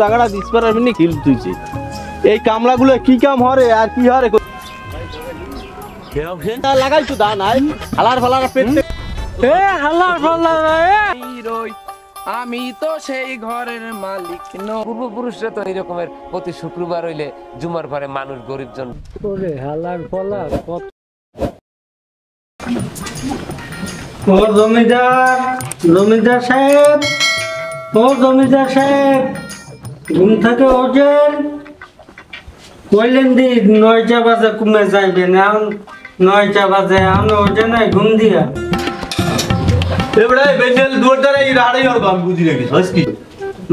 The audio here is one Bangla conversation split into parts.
টাকাটা দিসপার এমনি খিল তুইছে এই কামলাগুলো কি কাম হরে আর কি হরে লাগাইছো দা নাই হালার ফালার পেট হালার ফালার আমি তো সেই ঘরের মালিক পূর্বপুরুষরা তো এরকমের প্রতি শুক্রবার হইলে জুমার পরে মানুষ গরিব জন হালার ফালার জমিদার সাহেব জমিদার সাহেব ঘুম থেকে ওঠেন কইলেন দি 9টা বাজে কমে যাইবেন এখন 9টা বাজে আমি ওঠে নাই ঘুম দিয়া এবারে বেজেল দুয়ারটারে রাড়াই আর বাম বুঝি রেখে কি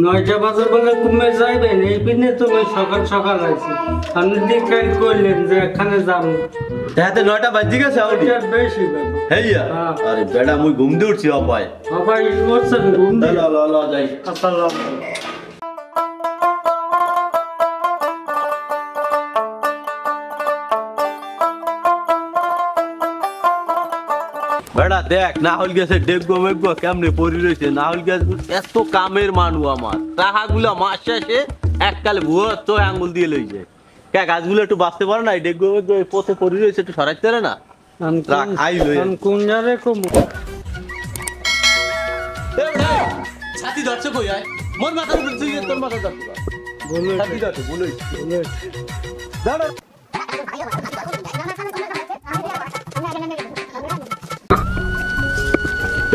9টা বাজে বলে কমে যাইবেন এই পিনে তুমি সকাল সকাল আইছি আপনি দেখে কইলেন যে এখানে যাব তাতে 9টা বাজে গেছে আউটি বেশি হেইয়া আরে বেডা মুই ঘুম দিয়ে উঠছি অপায় উঠছেন ঘুম দিয়ে ল যাই আসসালামু আলাইকুম বেড়া দেখ না হল গেছে দেখবো মেঘবো কেমনে পরি রয়েছে না হল গেছে এত কামের মানু আমার টাকাগুলো মাস শেষে এককালে ভুয়ো তো আঙ্গুল দিয়ে লই যায় কে গাছগুলো একটু বাঁচতে পারে না দেখবো মেঘবো পথে পরি রয়েছে একটু সরাইতে পারে না আই লই কোন জারে কম ছাতি ধরছে কই আয় মোর মাথার উপর তুই তোর মাথা ধরতে বল ছাতি ধরছে বলই দাঁড়া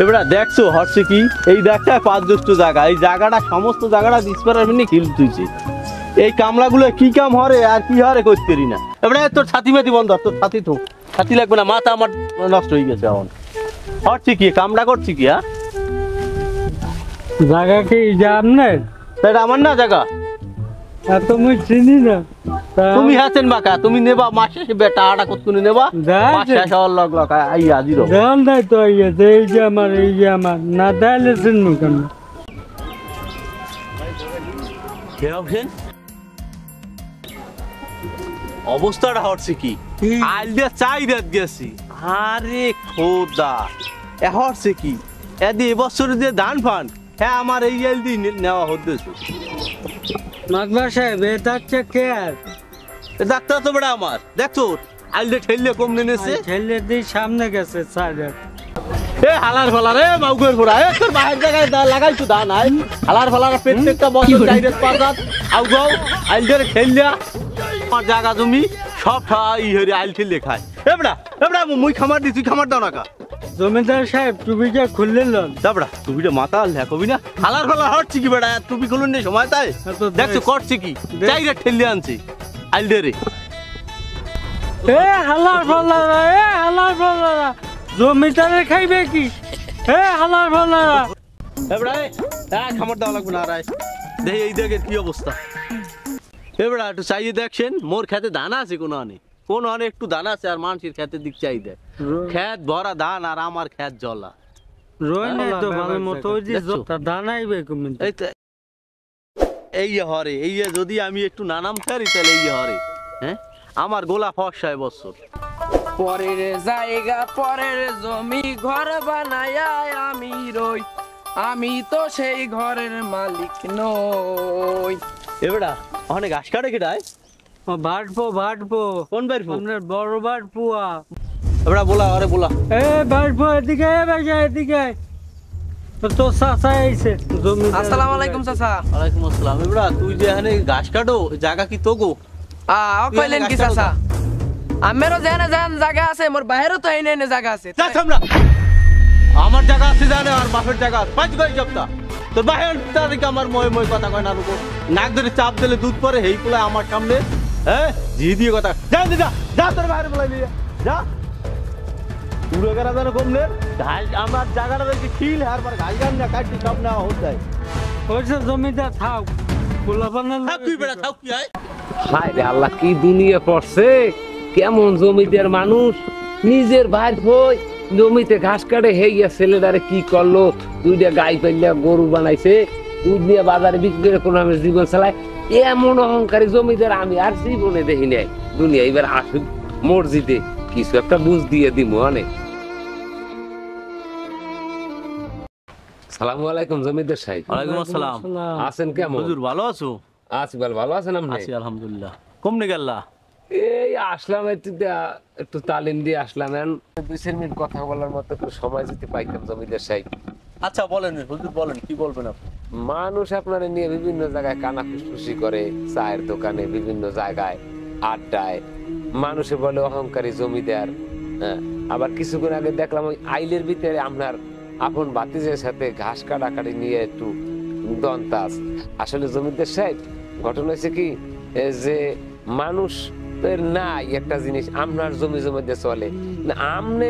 এবারে দেখছো হচ্ছে কি এই দেখটা 5 জ্যৈষ্ঠ জায়গা এই জায়গাটা সমস্ত জায়গাটা দিসপার এমনি খিল তুইছে এই কামলাগুলো কি কাম হরে আর কি হরে করতে পারি না এবারে তোর ছাতি মাতি বন্ধ তোর ছাতি তো ছাতি লাগবে না মাথা আমার নষ্ট হয়ে গেছে এখন হচ্ছে কি কামড়া করছি কি হ্যাঁ জায়গা কি জানেন এটা আমার না জায়গা তুমি চিনি না তুমি আছেন বাকা তুমি নেবা মাসে বেটা আটা কতক্ষণ নেবা মাসে সর লগ লগ আই আজির দেন নাই তো এই যে আমার না দাইলে চিনু কেন কে অপশন অবস্থাটা হচ্ছে কি আইল দিয়া চাই রাত গেছি আরে খোদা এ হচ্ছে কি এদি এবছর যে ধান ফান হ্যাঁ আমার এই আইল দিয়ে নেওয়া হচ্ছে মাকবার সাহেব এ ডাক্তার কে আর ডাক্তার তো বড় আমার দেখছো আইলে ঠেললে কম নেনেছে ঠেললে দি সামনে গেছে সাইডে এ হালার ফালার এ মাউগের ফোড়া এ তোর বাহির জায়গায় লাগাইছো দা নাই হালার ফালার প্রত্যেকটা বছর ডাইরেক্ট পারদাত আউ গাও আইলে ঠেললা আমার জায়গা জমি সব ঠাই হরি আইল ঠেললে খায় এবড়া মুই খামার দি তুই খামার দাও না কা জমিদার সাহেব টুপিটা খুললেন দাবড়া টুপিটা মাথা লেখবি না হালার ফালার হচ্ছে কি বেড়া টুপি খুলুন নে সময় তাই দেখছো করছে কি ডাইরেক্ট ঠেললে আনছি আইল দে রে এ হালার ফালার জমিদারে খাইবে কি এ হালার ফালার এবড়া এ খামার দাও লাগবে না রাই দেই এই দেখের কি অবস্থা এবড়া একটু চাইয়ে দেখছেন মোর খেতে দানা আছে কোন আনে একটু দানা আছে আর মানুষের খেতের দিক চাই দেয় খেত ভরা ধান আর আমার খেত জলা রই নাই তো ভালো মতো যে দানাইবে কমেন্ট এই হরে এই যদি আমি একটু নানাম ছাড়ি তাহলে এই হরে হ্যাঁ আমার গোলা ফসায় বছর পরের জায়গা পরের জমি ঘর বানায় আমি রই আমি তো সেই ঘরের মালিক নই এবড়া অনেক ঘাস কাটে কেটায় ভাটবো কোন বাড়ি আপনার বড় ভাটপুয়া এবড়া বলা আরে বলা এ ভাটবো এদিকে এদিকে তো চাচা আইছে আসসালামু আলাইকুম চাচা ওয়ালাইকুম আসসালাম এবড়া তুই যে এখানে ঘাস কাটো জায়গা কি তোগো কইলেন কি চাচা আমারও জানা জায়গা আছে মোর বাইরেও তো এনে জায়গা আছে আমরা আমার জায়গা আছে জানে আর বাপের জায়গা পাঁচ গাই জপ্তা তোর বাহির তারিখ আমার মই কথা কয় না রুকো নাক ধরে চাপ দিলে দুধ পরে হেই পোলা আমার সামনে হ্যাঁ জি দিয়ে কথা যা তোর বাইরে বলাই নিয়ে যা পুরো করা যেন কমলে ঘাস আমার জায়গাটা দেখি খিল হারবার ঘাস গান না কাটি সব নেওয়া হতে যায় ওইসব জমিটা থাক পোলা বানাল তুই বেড়া থাক কি হয় হায় রে আল্লাহ কি দুনিয়া পড়ছে কেমন জমিদার মানুষ নিজের ভাই হই জমিতে ঘাস কাটে হেইয়া ছেলেটারে কি করলো দুইটা গাই পাইলা গরু বানাইছে দুধ নিয়ে বাজারে বিক্রি করে কোনো আমি জীবন চালায় এমন অহংকারী জমিদার আমি আর জীবনে দেখি নাই দুনিয়া এবার আসুক মসজিদে কিছু একটা বুঝ দিয়ে দিব অনেক আসসালামু আলাইকুম জমিদার সাহেব। ওয়ালাইকুম আসসালাম। আছেন কেমন? হুজুর ভালো আছো? আছি ভালো। ভালো আছেন আপনি? আছি আলহামদুলিল্লাহ। কমনে গেল্লা? এই আসলাম একটু তালিম দিয়ে আসলাম। এখন 2 মিনিট কথা বলার মতো একটু সময় যদি পাইতাম জমিদার সাহেব। আচ্ছা বলেন হুজুর, বলেন কি বলবেন আপনি? মানুষ আপনারা নিয়ে বিভিন্ন জায়গায় কানা ফুসফুসি করে, চায়ের দোকানে, বিভিন্ন জায়গায় আড্ডায়। মানুষে বলে অহংকারী জমিদার। হ্যাঁ, আবার কিছুক্ষণ আগে দেখলাম ওই আইলের ভিতরে আপনার আপন ভাতিজের সাথে ঘাস কাটাকাটি নিয়ে একটু দন্তাস। আসলে জমিদার সাহেব ঘটনা হয়েছে কি, যে মানুষ নাই একটা জিনিস আপনার জমি জমিতে চলে না, আপনি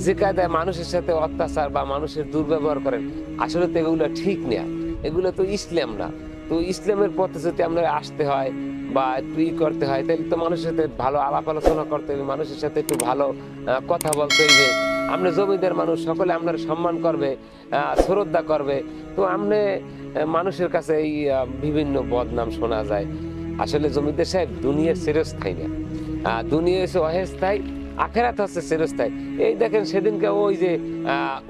যে কায়দায় মানুষের সাথে অত্যাচার বা মানুষের দুর্ব্যবহার করেন, আসলে তো এগুলো ঠিক না। এগুলো তো ইসলাম না। তো ইসলামের পথে যদি আপনার আসতে হয় বা একটু করতে হয়, তাহলে তো মানুষের সাথে ভালো আলাপ আলোচনা করতে হবে, মানুষের সাথে একটু ভালো কথা বলতে হইবে। আপনি জমিদার মানুষ, সকলে আপনার সম্মান করবে, শ্রদ্ধা করবে। তো আপনি মানুষের কাছে এই বিভিন্ন বদনাম শোনা যায়। আসলে জমিদার সাহেব দুনিয়া চিরস্থায়ী না, দুনিয়া হচ্ছে অস্থায়ী, আখেরাত হচ্ছে চিরস্থায়ী। এই দেখেন সেদিনকে ওই যে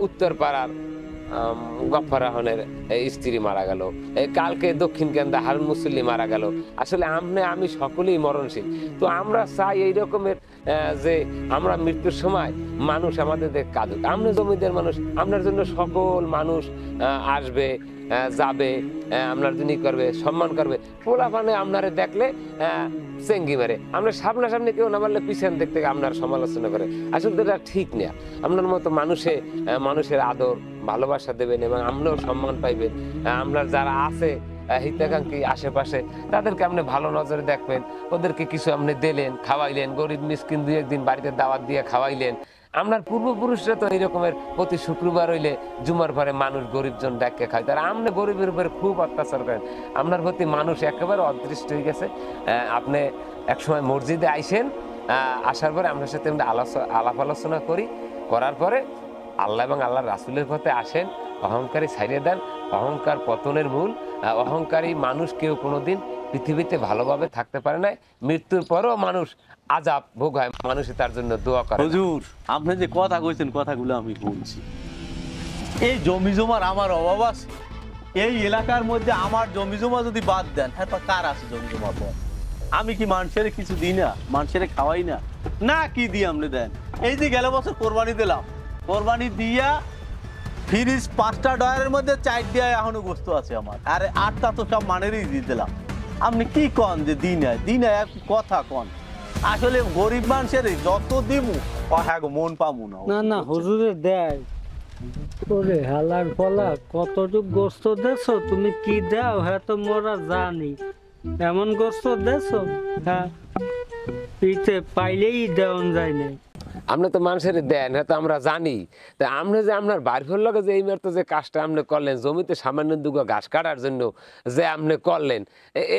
উত্তর পাড়ার গফফার আহনের স্ত্রী মারা গেল, কালকে দক্ষিণ কেন্দ্র হারুন মুসল্লি মারা গেল। আসলে আমি সকলেই মরণশীল। তো আমরা চাই এই রকমের যে আমরা মৃত্যুর সময় মানুষ আমাদের কাঁদুক। আপনি জমিদার মানুষ, আপনার জন্য সকল মানুষ আসবে, যাবে, আপনার জন্য করবে, সম্মান করবে। পোলাপানে আপনারে দেখলে চেঙ্গি মারে, আপনার সামনাসামনি কেউ না মারলে পিছন দিক থেকে আপনার সমালোচনা করে। আসলে এটা ঠিক না। আপনার মতো মানুষের আদর ভালোবাসা দেবেন এবং আপনিও সম্মান পাইবেন। আপনার যারা আছে হিতাকাঙ্ক্ষী আশেপাশে, তাদেরকে আপনি ভালো নজরে দেখবেন। ওদেরকে কিছু আপনি দিলেন, খাওয়াইলেন, গরিব মিসকিন 2-1 দিন বাড়িতে দাওয়াত দিয়ে খাওয়াইলেন। আপনার পূর্বপুরুষরা তো এইরকমের প্রতি শুক্রবার হইলে জুমার পরে মানুষ গরিবজন ডাকে খায়, তারা আপনি গরিবের উপরে খুব অত্যাচার করেন। আপনার প্রতি মানুষ একেবারে অদৃষ্ট হয়ে গেছে। আপনি একসময় মসজিদে আইসেন, আসার পরে আপনার সাথে আলাপ আলোচনা করার পরে আল্লাহ এবং আল্লাহর রাসূলের পথে আসেন। অহংকারী ছাড়িয়ে দেন। অহংকার পতনের মূল। অহংকারী মানুষ কেউ কোনোদিন পৃথিবীতে ভালোভাবে থাকতে পারে না। মৃত্যুর পরেও মানুষ আযাব ভোগ হয়, মানুষে তার জন্য দোয়া করে। হুজুর আপনি যে কথা কইছেন কথাগুলো আমি বলছি। এই জমি জমার আমার অভাব আছে। এই এলাকার মধ্যে আমার জমি জমা যদি বাদ দেন, তারপর কার আছে জমি জমা পর? আমি কি মানুষের কিছু দিই না? মানুষের খাওয়াই না? না কি দিই আপনি দেন? এই যে গেল বছর কোরবানি দিলাম, কোরবানি দিয়া ফ্রিজ 5টা ডয়ারের মধ্যে 4 দিয়া এখনো গোস্ত আছে আমার, আর 8টা তো সব মানেরই দিয়ে দিলাম। আপনি কি কন যে দিই না এক কথা কন? আসলে গরিব মানুষের যত দিমু হ্যাঁ মন পামু না। না না হুজুরে দেয় ওরে হালার ফলা কতটুক গোস্ত দেছো, তুমি কি দাও হ্যাঁ তো মোরা জানি। এমন গোস্ত দেছো হ্যাঁ পিঠে পাইলেই দেওয়ান যায় না। আপনি তো মানুষের দেন, হ্যাঁ তো আমরা জানি। তা আপনি যে আপনার বাড়ি ফের লগে যে এই মাত্র যে কাজটা আপনি করলেন, জমিতে সামান্য দুগো ঘাস কাটার জন্য যে আপনি করলেন,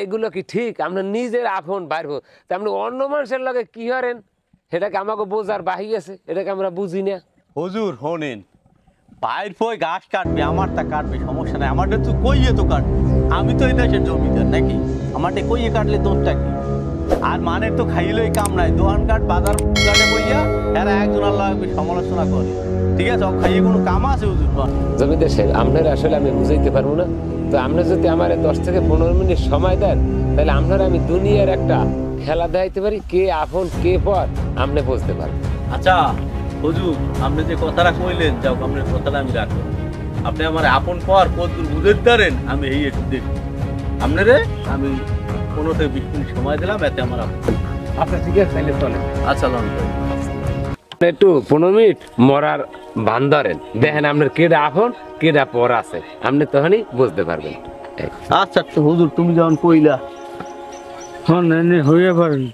এগুলো কি ঠিক? আপনার নিজের আপন বাইর হোক, তা আপনি অন্য মানুষের লগে কি করেন সেটাকে আমাকে বোঝার বাহি আছে, এটাকে আমরা বুঝি না। হুজুর শোনেন, বাইর ফই ঘাস কাটবে, আমার তা কাটবে, সমস্যা নাই। আমারটা তো কইয়ে তো কাটবে, আমি তো এই দেশের জমিদার নাকি? আমারটা কইয়ে কাটলে দোষটা কি? আর মানের তো খাইলেই কাম নাই। দোকান কাট বাজার কাটে বইয়া এরা একজন আল্লাহ সমালোচনা করে, ঠিক আছে? খাইয়ে কোনো কাম আছে হুজুর? জমিদার সাহেব আপনার আসলে আমি বুঝাইতে পারবো না। তো আপনি যদি আমার 10 থেকে 15 মিনিট সময় দেন, তাহলে আপনারা আমি দুনিয়ার একটা খেলা দেখাইতে পারি, কে আপন কে পর আপনি বুঝতে পারবেন। আচ্ছা হুজুর, আপনি যে কথাটা কইলেন, যাও আপনার কথাটা আমি রাখবো। আপনি আমার আপন পর কতদূর বুঝতে পারেন আমি এই একটু দেখি। আপনারে আমি 15 থেকে 20 মিনিট সময় দিলাম, এতে আমার আচ্ছা ঠিক আছে, তাহলে চলে। আচ্ছা লন একটু 15 মিনিট মরার ভান ধরেন, দেখেন আপনার কেডা আপন কেডা পর আছে, আপনি তখনই বুঝতে পারবেন। আচ্ছা তো হুজুর তুমি যখন কইলা হ্যাঁ নেনে হয়ে পারেন।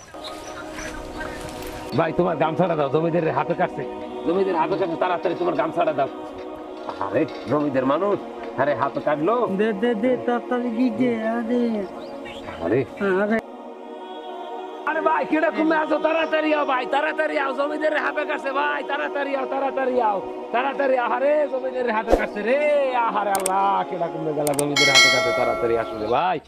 ভাই তোমার গামছাটা দাও, জমিদের হাতে কাটছে, জমিদের হাতে কাটছে, তাড়াতাড়ি তোমার গামছাটা দাও। আরে জমিদের মানুষ, আরে হাতে কাটলো, দে দে দে তাড়াতাড়ি দি দে। আরে আরে আরে আরে ভাই কেডা কমে আসো, তাড়াতাড়ি আও ভাই, তাড়াতাড়ি আও, জমিদের হাতে কাটছে ভাই, তাড়াতাড়ি আও, তাড়াতাড়ি আও, তাড়াতাড়ি আও। আরে জমিদের হাতে কাটছে রে, আহারে আল্লাহ, কেডা কমে গেল, জমিদের হাতে কাটছে, তাড়াতাড়ি আসো রে ভাই।